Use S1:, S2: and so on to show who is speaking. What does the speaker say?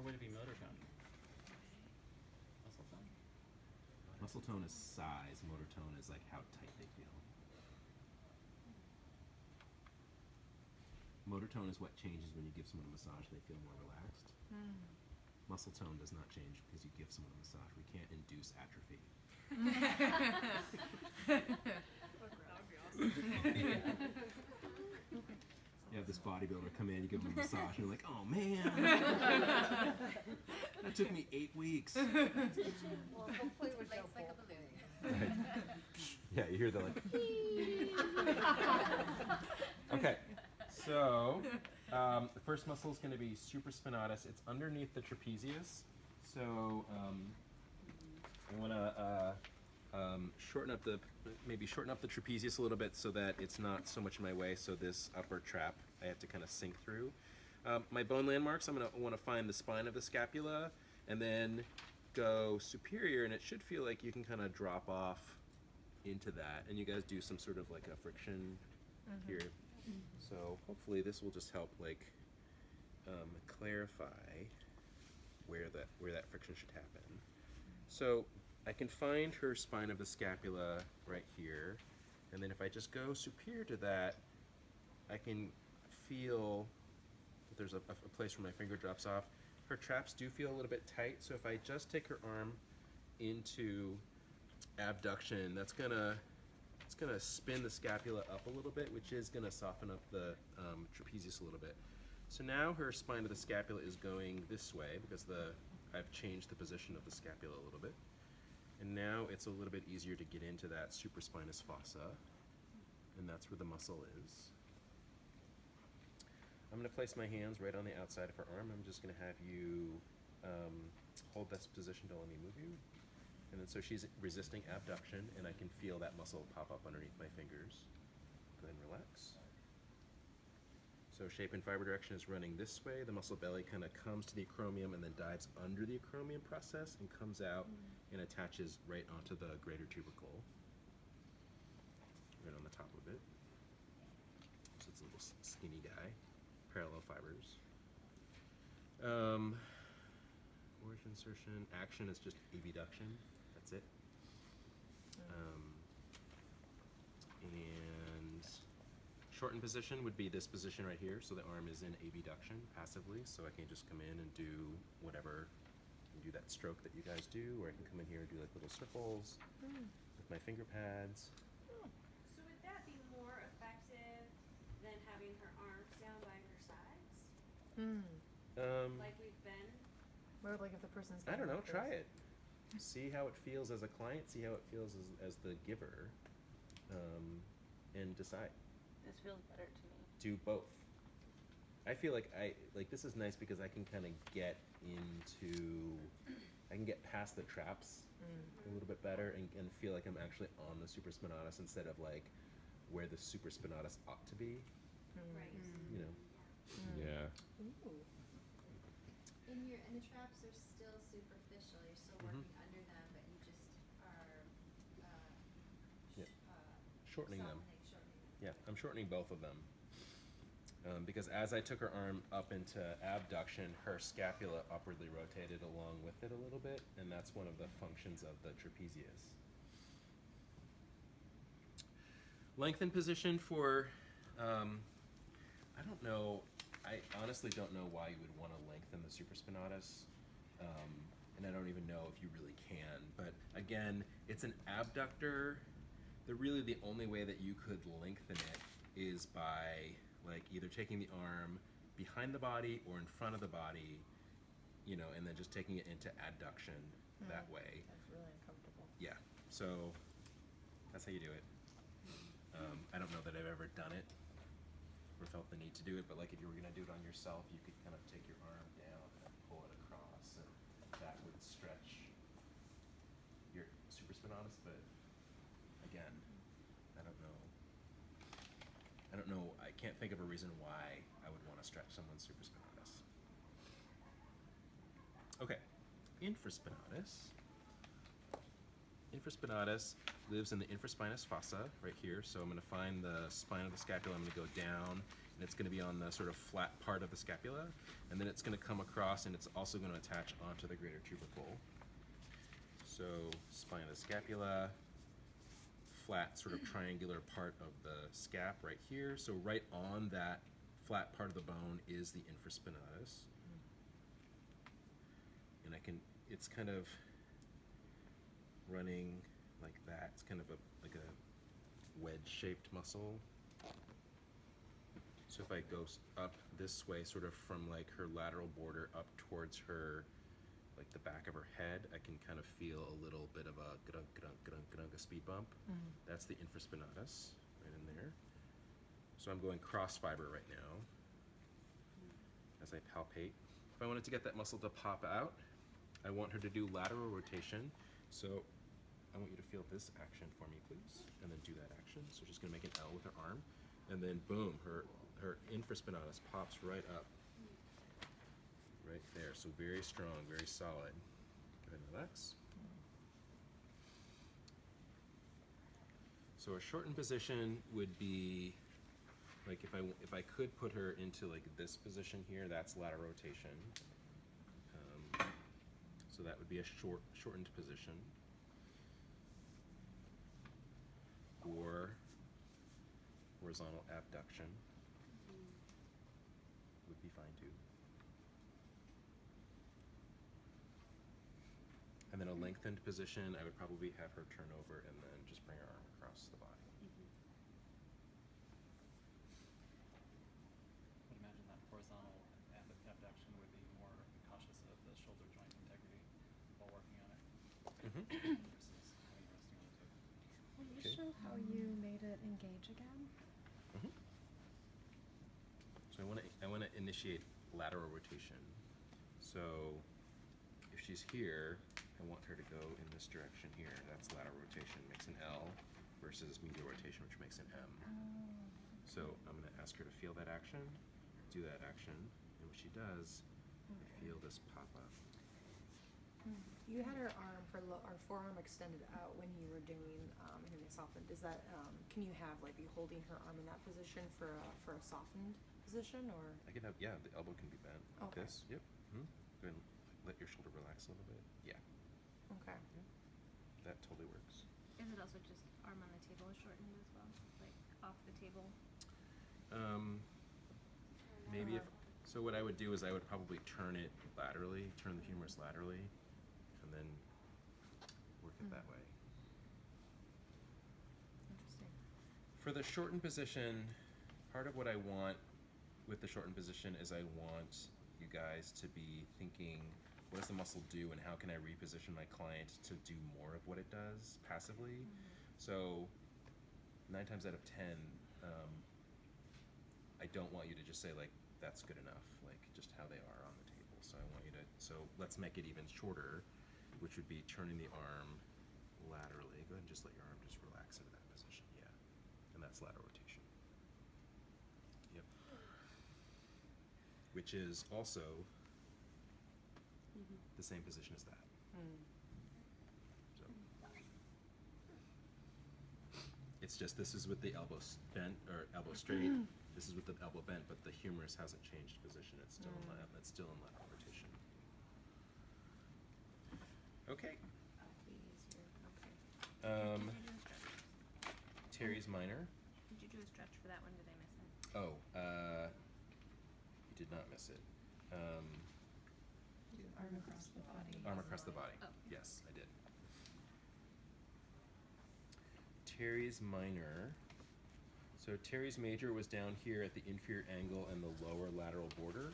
S1: would it be motor tone? Muscle tone?
S2: Muscle tone is size. Motor tone is like how tight they feel. Motor tone is what changes when you give someone a massage. They feel more relaxed. Muscle tone does not change because you give someone a massage. We can't induce atrophy. You have this bodybuilder come in, you give him a massage, and you're like, oh man, that took me 8 weeks.
S3: Well, hopefully it would go
S4: Like a balloon.
S2: Right. Yeah, you hear the like. Okay, so the first muscle is going to be supraspinatus. It's underneath the trapezius. So I want to shorten up the trapezius a little bit so that it's not so much in my way. So this upper trap I have to kind of sink through. My bone landmarks, I'm going to want to find the spine of the scapula and then go superior, and it should feel like you can kind of drop off into that, and you guys do some sort of like a friction here. So hopefully this will just help like clarify where that friction should happen. So I can find her spine of the scapula right here, and then if I just go superior to that, I can feel that there's a place where my finger drops off. Her traps do feel a little bit tight, so if I just take her arm into abduction, it's gonna spin the scapula up a little bit, which is gonna soften up the trapezius a little bit. So now her spine of the scapula is going this way because I've changed the position of the scapula a little bit. And now it's a little bit easier to get into that supraspinous fossa, and that's where the muscle is. I'm going to place my hands right on the outside of her arm. I'm just going to have you hold this position, don't let me move you. And then so she's resisting abduction, and I can feel that muscle pop up underneath my fingers. Go ahead and relax. So shape and fiber direction is running this way. The muscle belly kind of comes to the acromion and then dives under the acromion process and comes out and attaches right onto the greater tubercle, right on the top of it. So it's a little skinny guy. Parallel fibers. Origin insertion. Action is just abduction. That's it. And shortened position would be this position right here. So the arm is in abduction passively. So I can just come in and do whatever, and do that stroke that you guys do, or I can come in here and do like little circles with my finger pads.
S5: So would that be more effective than having her arms down by her sides? Like we've been?
S3: Or like if the person's
S2: I don't know, try it. See how it feels as a client, see how it feels as the giver, and decide.
S4: This feels better to me.
S2: Do both. I feel like this is nice because I can kind of get past the traps a little bit better and feel like I'm actually on the supraspinatus instead of like where the supraspinatus ought to be.
S5: Right.
S2: You know.
S6: Yeah.
S3: Ooh.
S7: And the traps are still superficial. You're still working under them, but you just are
S2: Shortening them.
S7: Shortening them.
S2: Yeah, I'm shortening both of them. Because as I took her arm up into abduction, her scapula upwardly rotated along with it a little bit, and that's one of the functions of the trapezius. Lengthen position for, I don't know, I honestly don't know why you would want to lengthen the supraspinatus, and I don't even know if you really can, but again, it's an abductor. The only way that you could lengthen it is by like either taking the arm behind the body or in front of the body, you know, and then just taking it into adduction that way.
S3: That's really uncomfortable.
S2: Yeah, so that's how you do it. I don't know that I've ever done it or felt the need to do it, but like if you were gonna do it on yourself, you could kind of take your arm down and pull it across, and that would stretch your supraspinatus, but again, I don't know, I can't think of a reason why I would want to stretch someone's supraspinatus. Okay, infraspinatus. Infraspinatus lives in the infraspinous fossa right here, so I'm going to find the spine of the scapula, I'm going to go down and it's going to be on the sort of flat part of the scapula, and then it's going to come across, and it's also going to attach onto the greater tubercle. So spine of the scapula, flat sort of triangular part of the scap right here. So right on that flat part of the bone is the infraspinatus. And it's kind of running like that. It's kind of like a wedge-shaped muscle. So if I go up this way, sort of from like her lateral border up towards her, like the back of her head, I can kind of feel a little bit of a grunk, grunk, grunk, grunk, a speed bump. That's the infraspinatus right in there. So I'm going cross fiber right now as I palpate. If I wanted to get that muscle to pop out, I want her to do lateral rotation. So I want you to feel this action for me, please, and then do that action. So she's gonna make an L with her arm, and then boom, her infraspinatus pops right up. Right there, so very strong, very solid. Go ahead and relax. So a shortened position would be, like if I could put her into like this position here, that's lateral rotation. So that would be a shortened position. Or horizontal abduction would be fine too. And then a lengthened position, I would probably have her turn over and then just bring her arm across the body.
S1: I would imagine that horizontal abduction would be more cautious of the shoulder joint integrity while working on it versus having resting on the table.
S4: Will you
S2: Okay.
S4: show how you made it engage again?
S2: So I want to initiate lateral rotation. So if she's here, I want her to go in this direction here. That's lateral rotation, makes an L, versus medial rotation, which makes an M. So I'm going to ask her to feel that action, do that action, and when she does, I feel this pop up.
S3: You had her forearm extended out when you were doing intermittent softened. Is that can you have like you holding her arm in that position for a softened position, or?
S2: I can have, yeah, the elbow can be bent like
S3: Okay.
S2: this. Yep. Go ahead and let your shoulder relax a little bit. Yeah,
S3: Okay.
S2: that totally works.
S7: Is it also just arm on the table is shortened as well? Like off the table?
S2: Maybe so what I would do is I would probably turn it laterally, turn the humerus laterally, and then work it that way.
S3: Interesting.
S2: For the shortened position, part of what I want with the shortened position is I want you guys to be thinking, what does the muscle do and how can I reposition my client to do more of what it does passively? So 9 times out of 10, I don't want you to just say like, that's good enough, like just how they are on the table. So I want you to, so let's make it even shorter, which would be turning the arm laterally. Go ahead and just let your arm just relax into that position, yeah. And that's lateral rotation. Yep. Which is also the same position as that. So it's just this is with the elbow bent or elbow straight. This is with the elbow bent, but the humerus hasn't changed position. It's still in it's still in lateral rotation. Okay.
S3: That'd be easier. Okay.
S7: Did you do a stretch?
S2: Teres minor.
S7: Did you do a stretch for that one? Did I miss it?
S2: Oh, you did not miss it.
S4: Arm across the body.
S2: Arm across the body.
S7: Oh.
S2: Yes, I did. Teres minor. So teres major was down here at the inferior angle and the lower lateral border.